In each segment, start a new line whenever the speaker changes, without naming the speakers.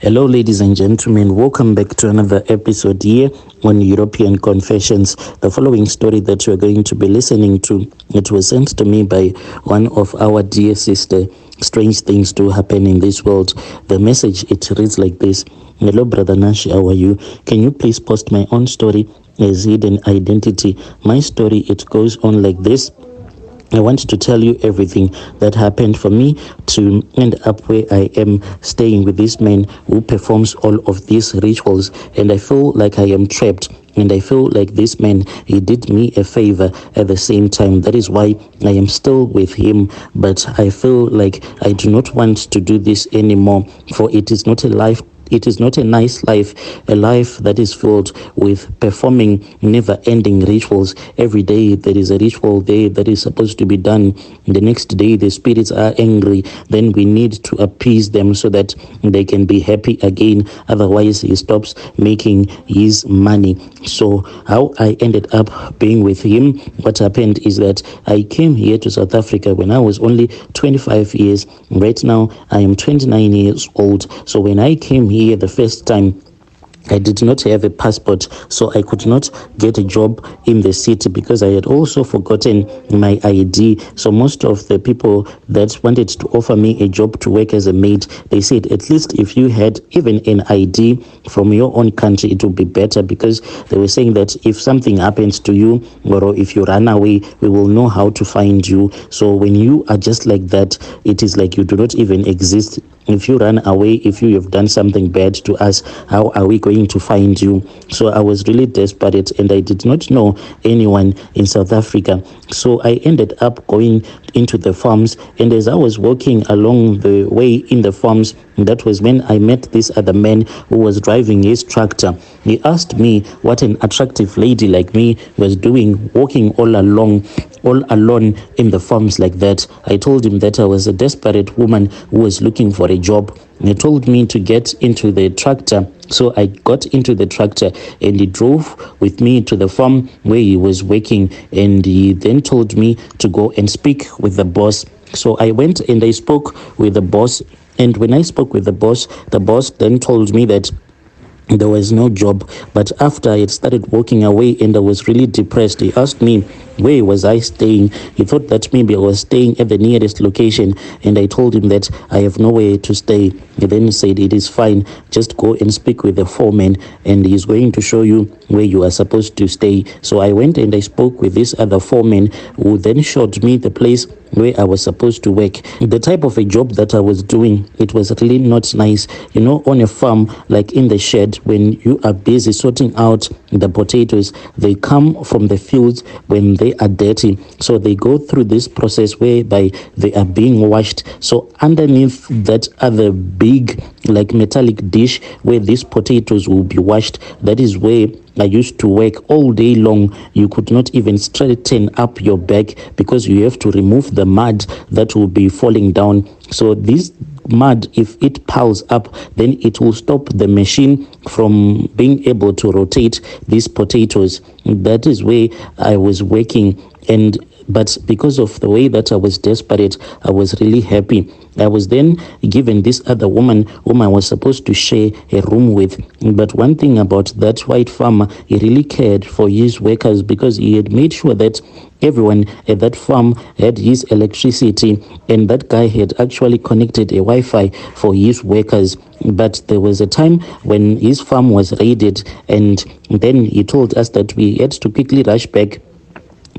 Hello, ladies and gentlemen. Welcome back to another episode here on European Confessions. The following story that you are going to be listening to, it was sent to me by one of our dear sister. Strange things do happen in this world. The message, it reads like this. Hello, Brother Nash, how are you? Can you please post my own story as hidden identity? My story, it goes on like this. I want to tell you everything that happened for me to end up where I am, staying with this man who performs all of these rituals, and I feel like I am trapped. And I feel like this man, he did me a favor at the same time. That is why I am still with him. But I feel like I do not want to do this anymore, for it is not a life. It is not a nice life, a life that is filled with performing never-ending rituals. Every day there is a ritual there that is supposed to be done. The next day the spirits are angry. Then we need to appease them so that they can be happy again. Otherwise he stops making his money. So how I ended up being with him, what happened is that I came here to South Africa when I was only 25 years. Right now I am 29 years old. So when I came here the first time, I did not have a passport, so I could not get a job in the city because I had also forgotten my ID. So most of the people that wanted to offer me a job to work as a maid, they said at least if you had even an ID from your own country, it would be better, because they were saying that if something happens to you or if you run away, we will know how to find you. So when you are just like that, it is like you do not even exist. If you run away, if you have done something bad to us, how are we going to find you? So I was really desperate, and I did not know anyone in South Africa. So I ended up going into the farms, and as I was walking along the way in the farms, that was when I met this other man who was driving his tractor. He asked me what an attractive lady like me was doing, walking all alone in the farms like that. I told him that I was a desperate woman who was looking for a job. He told me to get into the tractor. So I got into the tractor, and he drove with me to the farm where he was working, and he then told me to go and speak with the boss. So I went and I spoke with the boss, and when I spoke with the boss then told me that there was no job. But after I had started walking away and I was really depressed, he asked me where was I staying. He thought that maybe I was staying at the nearest location, and I told him that I have nowhere to stay. He then said, it is fine, just go and speak with the foreman, and he's going to show you where you are supposed to stay. So I went and I spoke with this other foreman, who then showed me the place where I was supposed to work. The type of a job that I was doing, it was really not nice. You know, on a farm, like in the shed, when you are busy sorting out the potatoes, they come from the fields when they are dirty. So they go through this process whereby they are being washed. So underneath that other big, like metallic dish where these potatoes will be washed, that is where I used to work all day long. You could not even straighten up your back because you have to remove the mud that will be falling down. So this mud, if it piles up, then it will stop the machine from being able to rotate these potatoes. That is where I was working. But because of the way that I was desperate, I was really happy. I was then given this other woman whom I was supposed to share a room with. But one thing about that white farmer, he really cared for his workers, because he had made sure that everyone at that farm had his electricity, and that guy had actually connected a Wi-Fi for his workers. But there was a time when his farm was raided, and then he told us that we had to quickly rush back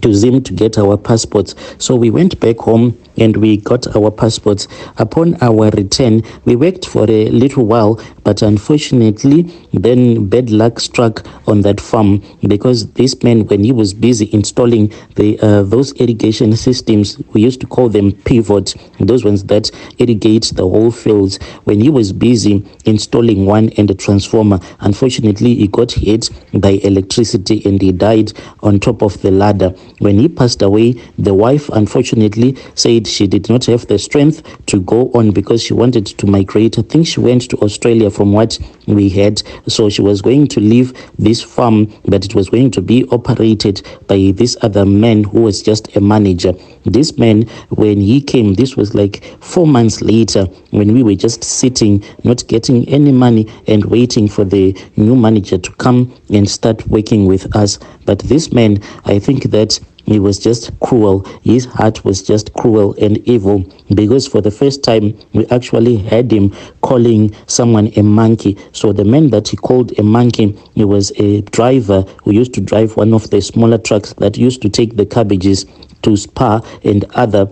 to Zim to get our passports. So we went back home and we got our passports. Upon our return, we worked for a little while, but unfortunately, then bad luck struck on that farm, because this man, when he was busy installing those irrigation systems, we used to call them pivots, those ones that irrigate the whole fields. When he was busy installing one and a transformer, unfortunately, he got hit by electricity and he died on top of the ladder. When he passed away, the wife unfortunately said she did not have the strength to go on because she wanted to migrate. I think she went to Australia from what we had. So she was going to leave this farm, but it was going to be operated by this other man who was just a manager. This man, when he came, this was like 4 months later, when we were just sitting, not getting any money and waiting for the new manager to come and start working with us. But this man, I think that he was just cruel. His heart was just cruel and evil, because for the first time we actually had him calling someone a monkey. So the man that he called a monkey, he was a driver who used to drive one of the smaller trucks that used to take the cabbages to Spa and other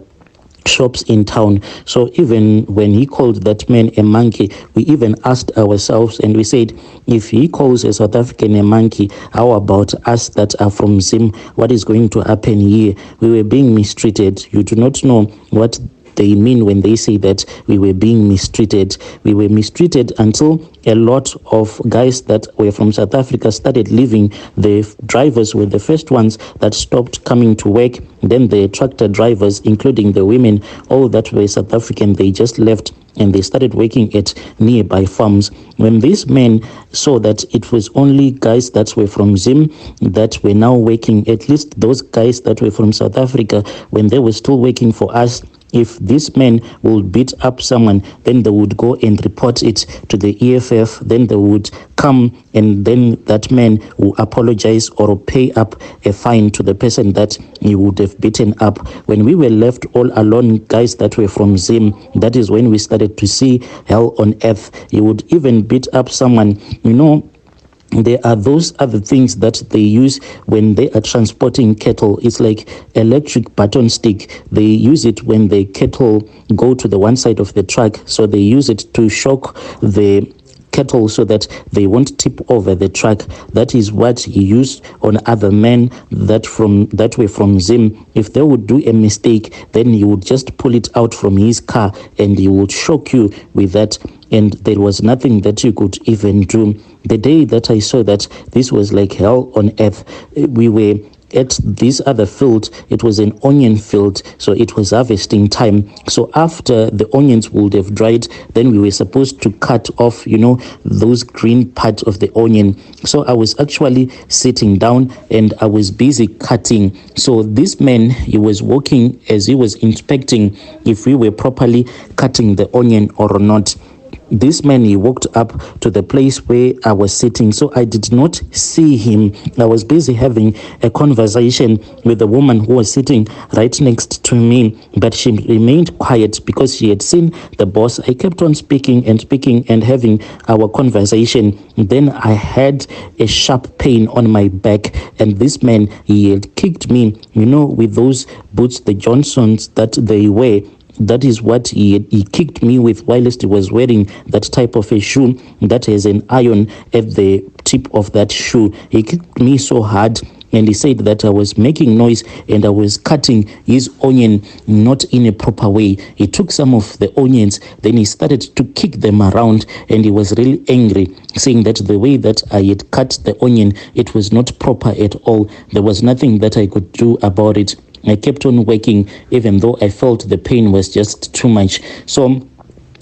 shops in town. So even when he called that man a monkey, we even asked ourselves and we said, if he calls a South African a monkey, how about us that are from Zim? What is going to happen here? We were being mistreated. You do not know what they mean when they say that we were being mistreated. We were mistreated until a lot of guys that were from South Africa started leaving. The drivers were the first ones that stopped coming to work. Then the tractor drivers, including the women, all that were South African, they just left and they started working at nearby farms. When these men saw that it was only guys that were from Zim that were now working, at least those guys that were from South Africa, when they were still working for us, if this man would beat up someone, then they would go and report it to the EFF. Then they would come and then that man will apologize or pay up a fine to the person that he would have beaten up. When we were left all alone, guys that were from Zim, that is when we started to see hell on earth. He would even beat up someone, There are those other things that they use when they are transporting cattle. It's like electric baton stick. They use it when the cattle go to the one side of the truck. So they use it to shock the cattle so that they won't tip over the truck. That is what he used on other men that were from Zim. If they would do a mistake, then he would just pull it out from his car and he would shock you with that. And there was nothing that you could even do. The day that I saw that this was like hell on earth, we were at this other field. It was an onion field, so it was harvesting time. So after the onions would have dried, then we were supposed to cut off, those green parts of the onion. So I was actually sitting down and I was busy cutting. So this man, he was walking as he was inspecting if we were properly cutting the onion or not. This man, he walked up to the place where I was sitting, so I did not see him. I was busy having a conversation with the woman who was sitting right next to me, but she remained quiet because she had seen the boss. I kept on speaking and having our conversation. Then I had a sharp pain on my back, and this man, he had kicked me, with those boots, the Johnsons that they wear. That is what he kicked me with whilst he was wearing that type of a shoe that has an iron at the tip of that shoe. He kicked me so hard, and he said that I was making noise and I was cutting his onion not in a proper way. He took some of the onions, then he started to kick them around, and he was really angry, saying that the way that I had cut the onion, it was not proper at all. There was nothing that I could do about it. I kept on working even though I felt the pain was just too much. So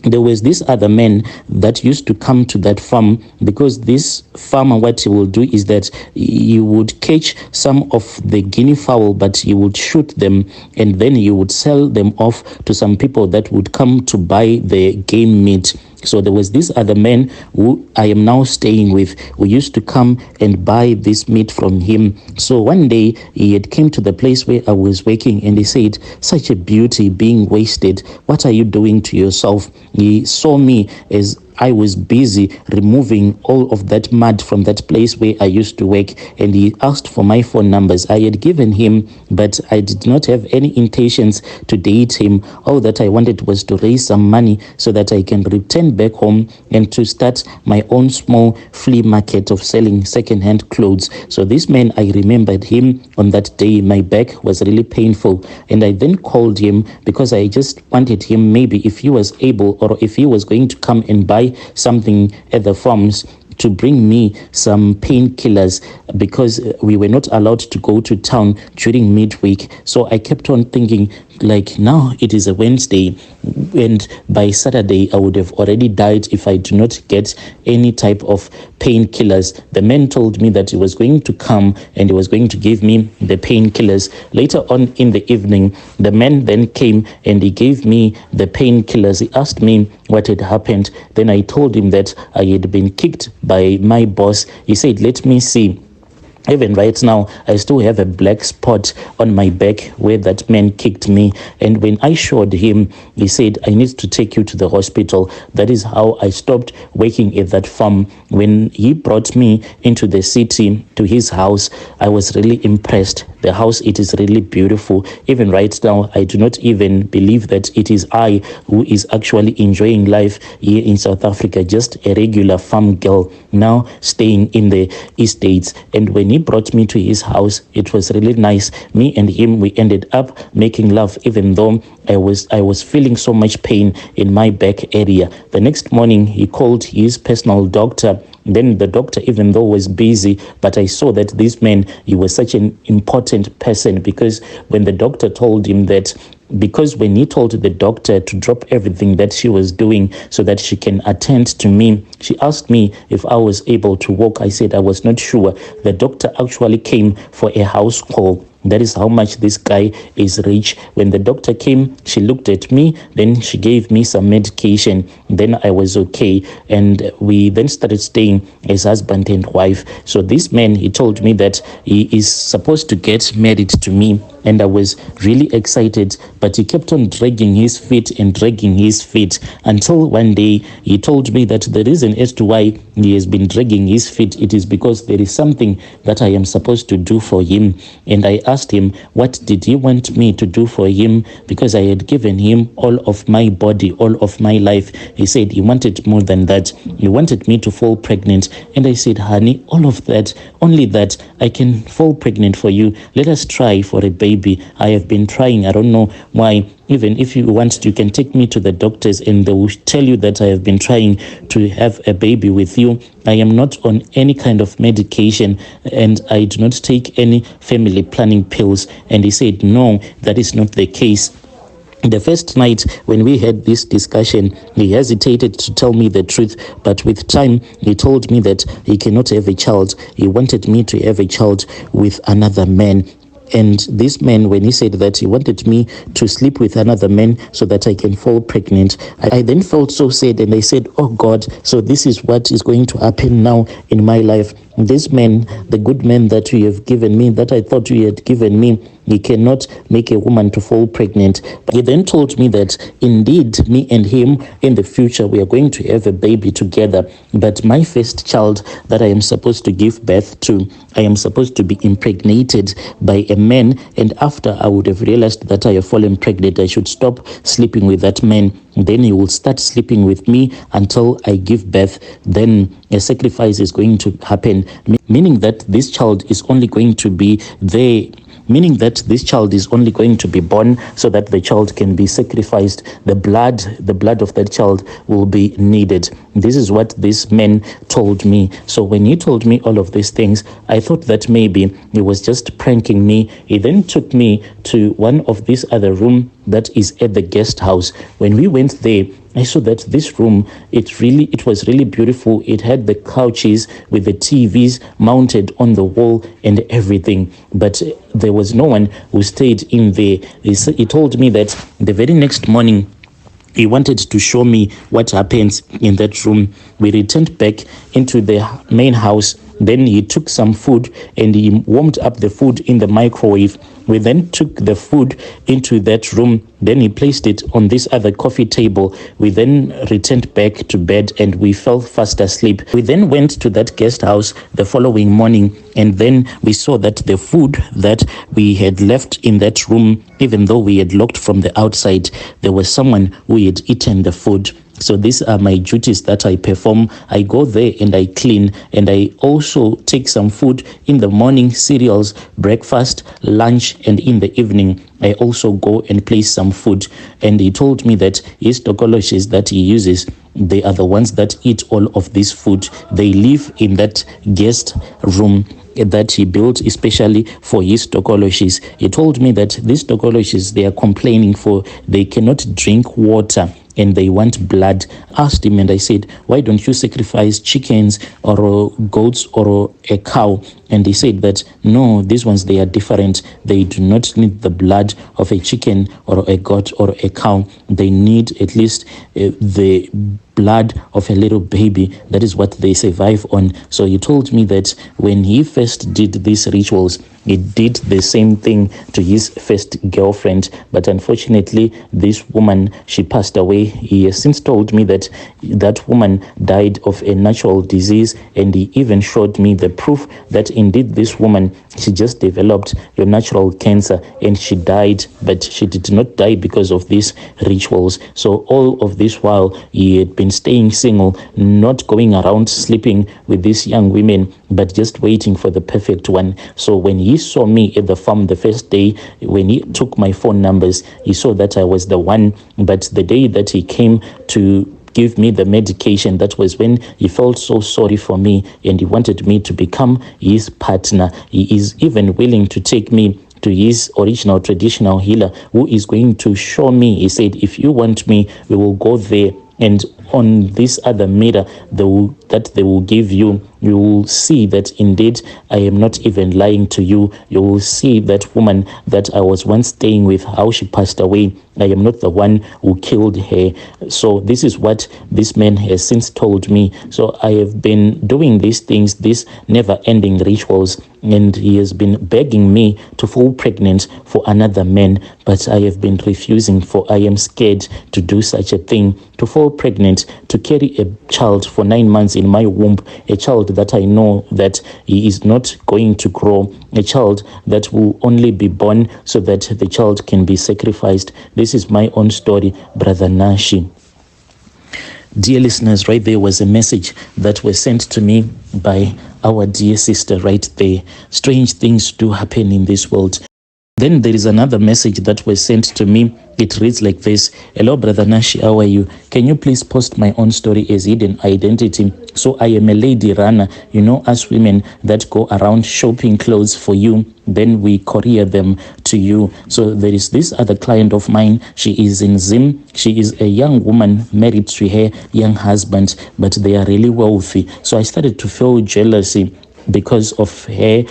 there was this other man that used to come to that farm, because this farmer, what he will do is that he would catch some of the guinea fowl, but he would shoot them and then he would sell them off to some people that would come to buy the game meat. So there was this other man who I am now staying with, who used to come and buy this meat from him. So one day he had came to the place where I was working and he said, "Such a beauty being wasted. What are you doing to yourself?" He saw me as I was busy removing all of that mud from that place where I used to work, and he asked for my phone numbers. I had given him, but I did not have any intentions to date him. All that I wanted was to raise some money so that I can return back home and to start my own small flea market of selling second-hand clothes. So this man, I remembered him on that day. My back was really painful, and I then called him because I just wanted him, maybe if he was able or if he was going to come and buy something at the farms, to bring me some painkillers, because we were not allowed to go to town during midweek. So I kept on thinking, like now it is a Wednesday, and by Saturday I would have already died if I do not get any type of painkillers. The man told me that he was going to come and he was going to give me the painkillers. Later on in the evening, the man then came and he gave me the painkillers. He asked me what had happened. Then I told him that I had been kicked by my boss. He said, let me see. Even right now, I still have a black spot on my back where that man kicked me. And when I showed him, he said, I need to take you to the hospital. That is how I stopped working at that farm. When he brought me into the city to his house, I was really impressed. The house, it is really beautiful. Even right now, I do not even believe that it is I who is actually enjoying life here in South Africa, just a regular farm girl now staying in the estates. And when he brought me to his house, it was really nice. Me and him, we ended up making love, even though I was feeling so much pain in my back area. The next morning, he called his personal doctor. Then the doctor, even though was busy, but I saw that this man, he was such an important person, because when the doctor told him that, because when he told the doctor to drop everything that she was doing so that she can attend to me, she asked me if I was able to walk. I said I was not sure. The doctor actually came for a house call. That is how much this guy is rich. When the doctor came, she looked at me, then she gave me some medication. Then I was okay. And we then started staying as husband and wife. So this man, he told me that he is supposed to get married to me. And I was really excited, but he kept on dragging his feet and dragging his feet until one day he told me that the reason as to why he has been dragging his feet, it is because there is something that I am supposed to do for him. And I asked him, what did he want me to do for him? Because I had given him all of my body, all of my life. He said he wanted more than that. He wanted me to fall pregnant. And I said, honey, all of that, only that, I can fall pregnant for you. Let us try for a baby. I have been trying. I don't know why. Even if you want to, you can take me to the doctors and they will tell you that I have been trying to have a baby with you. I am not on any kind of medication and I do not take any family planning pills. And he said, no, that is not the case. The first night when we had this discussion, he hesitated to tell me the truth, but with time, he told me that he cannot have a child. He wanted me to have a child with another man. And this man, when he said that he wanted me to sleep with another man so that I can fall pregnant, I then felt so sad and I said, oh God, so this is what is going to happen now in my life. This man, the good man that you have given me, that I thought you had given me, he cannot make a woman to fall pregnant. But he then told me that indeed, me and him in the future, we are going to have a baby together. But my first child that I am supposed to give birth to, I am supposed to be impregnated by a man. And after I would have realized that I have fallen pregnant, I should stop sleeping with that man. Then he will start sleeping with me until I give birth. Then a sacrifice is going to happen, meaning that this child is only going to be there. Meaning that this child is only going to be born so that the child can be sacrificed. The blood of that child will be needed. This is what this man told me. So when he told me all of these things, I thought that maybe he was just pranking me. He then took me to one of these other room that is at the guest house. When we went there, I saw that this room, it was really beautiful. It had the couches with the TVs mounted on the wall and everything. But there was no one who stayed in there. He told me that the very next morning, he wanted to show me what happens in that room. We returned back into the main house. Then he took some food and he warmed up the food in the microwave. We then took the food into that room. Then he placed it on this other coffee table. We then returned back to bed and we fell fast asleep. We then went to that guest house the following morning, and then we saw that the food that we had left in that room, even though we had locked from the outside, there was someone who had eaten the food. So these are my duties that I perform. I go there and I clean, and I also take some food in the morning, cereals, breakfast, lunch, and in the evening I also go and place some food. And he told me that his tokoloshis that he uses, they are the ones that eat all of this food. They live in that guest room that he built especially for his tokoloshis. He told me that these tokoloshis, they are complaining for they cannot drink water and they want blood. Asked him and I said, why don't you sacrifice chickens or goats or a cow? And he said that no, these ones, they are different. They do not need the blood of a chicken or a goat or a cow. They need at least the blood of a little baby. That is what they survive on. So he told me that when he first did these rituals, he did the same thing to his first girlfriend, but unfortunately this woman, she passed away. He has since told me that that woman died of a natural disease, and he even showed me the proof that indeed this woman, she just developed a natural cancer and she died, but she did not die because of these rituals. So all of this while he had been staying single, not going around sleeping with these young women, but just waiting for the perfect one. So when he saw me at the farm the first day, when he took my phone numbers, he saw that I was the one. But the day that he came to give me the medication, that was when he felt so sorry for me and he wanted me to become his partner. He is even willing to take me to his original traditional healer, who is going to show me. He said, if you want me, we will go there, and on this other mirror that they will give you, you will see that indeed I am not even lying to you. You will see that woman that I was once staying with, how she passed away. I am not the one who killed her. So this is what this man has since told me. So I have been doing these things, these never-ending rituals, and he has been begging me to fall pregnant for another man, but I have been refusing, for I am scared to do such a thing, to fall pregnant, to carry a child for 9 months in my womb, a child that I know that he is not going to grow, a child that will only be born so that the child can be sacrificed. This is my own story, Brother Nashi. Dear listeners, right there was a message that was sent to me by our dear sister right there. Strange things do happen in this world. Then there is another message that was sent to me. It reads like this. Hello, Brother Nashi, how are you? Can you please post my own story as hidden identity? So I am a lady runner. You know, us women that go around shopping clothes for you, then we courier them to you. So there is this other client of mine. She is in Zim. She is a young woman married to her young husband, but they are really wealthy. So I started to feel jealousy because of her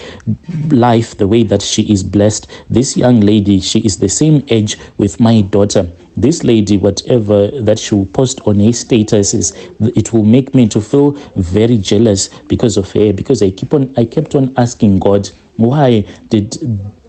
life, the way that she is blessed. This young lady, she is the same age with my daughter. This lady, whatever that she will post on her statuses, it will make me to feel very jealous because of her, because I kept on asking God, why did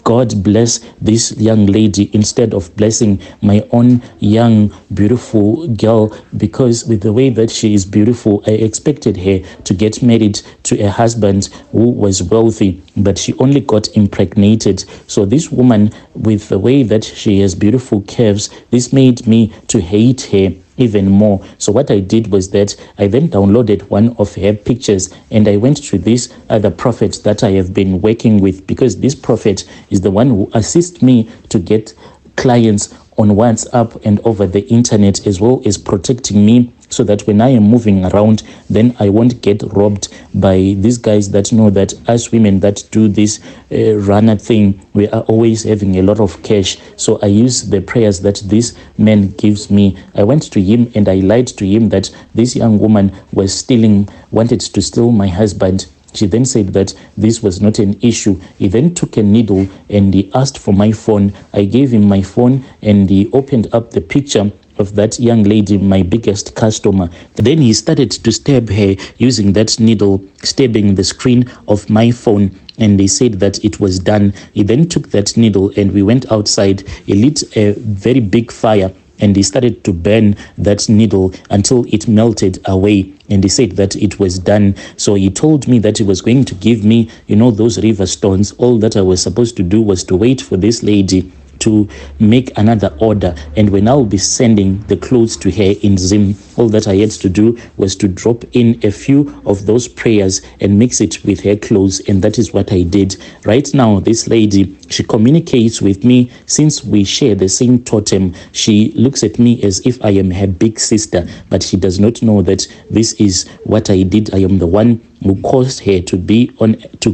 God bless this young lady instead of blessing my own young, beautiful girl? Because with the way that she is beautiful, I expected her to get married to a husband who was wealthy, but she only got impregnated. So this woman, with the way that she has beautiful curves, this made me to hate her even more. So what I did was that I then downloaded one of her pictures and I went to this other prophet that I have been working with, because this prophet is the one who assists me to get clients on WhatsApp and over the internet, as well as protecting me so that when I am moving around, then I won't get robbed by these guys that know that us women that do this runner thing, we are always having a lot of cash. So I use the prayers that this man gives me. I went to him and I lied to him that this young woman wanted to steal my husband. She then said that this was not an issue. He then took a needle and he asked for my phone. I gave him my phone and he opened up the picture of that young lady, my biggest customer. Then he started to stab her using that needle, stabbing the screen of my phone. And they said that it was done. He then took that needle and we went outside. He lit a very big fire and he started to burn that needle until it melted away. And he said that it was done. So he told me that he was going to give me, those river stones. All that I was supposed to do was to wait for this lady to make another order, and when I'll be sending the clothes to her in Zim, All that I had to do was to drop in a few of those prayers and mix it with her clothes, and that is what I did. Right now, this lady, she communicates with me since we share the same totem. She looks at me as if I am her big sister, but she does not know that this is what I did. I am the one who caused her to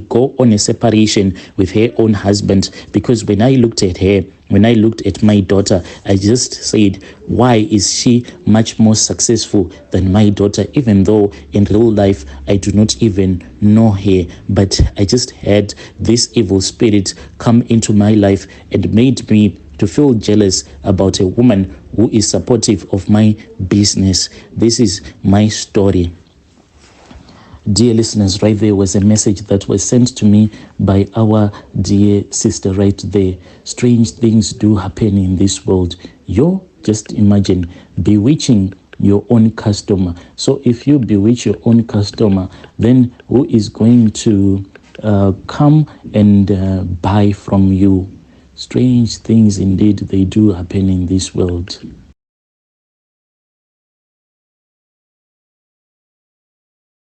go on a separation with her own husband, because when I looked at her, when I looked at my daughter, I just said, why is she much more successful than my daughter, even though in real life I do not even know her? But I just had this evil spirit come into my life and made me to feel jealous about a woman who is supportive of my business. This is my story. Dear listeners, right there was a message that was sent to me by our dear sister right there. Strange things do happen in this world. Just imagine bewitching your own customer. So if you bewitch your own customer, then who is going to come and buy from you? Strange things indeed, they do happen in this world.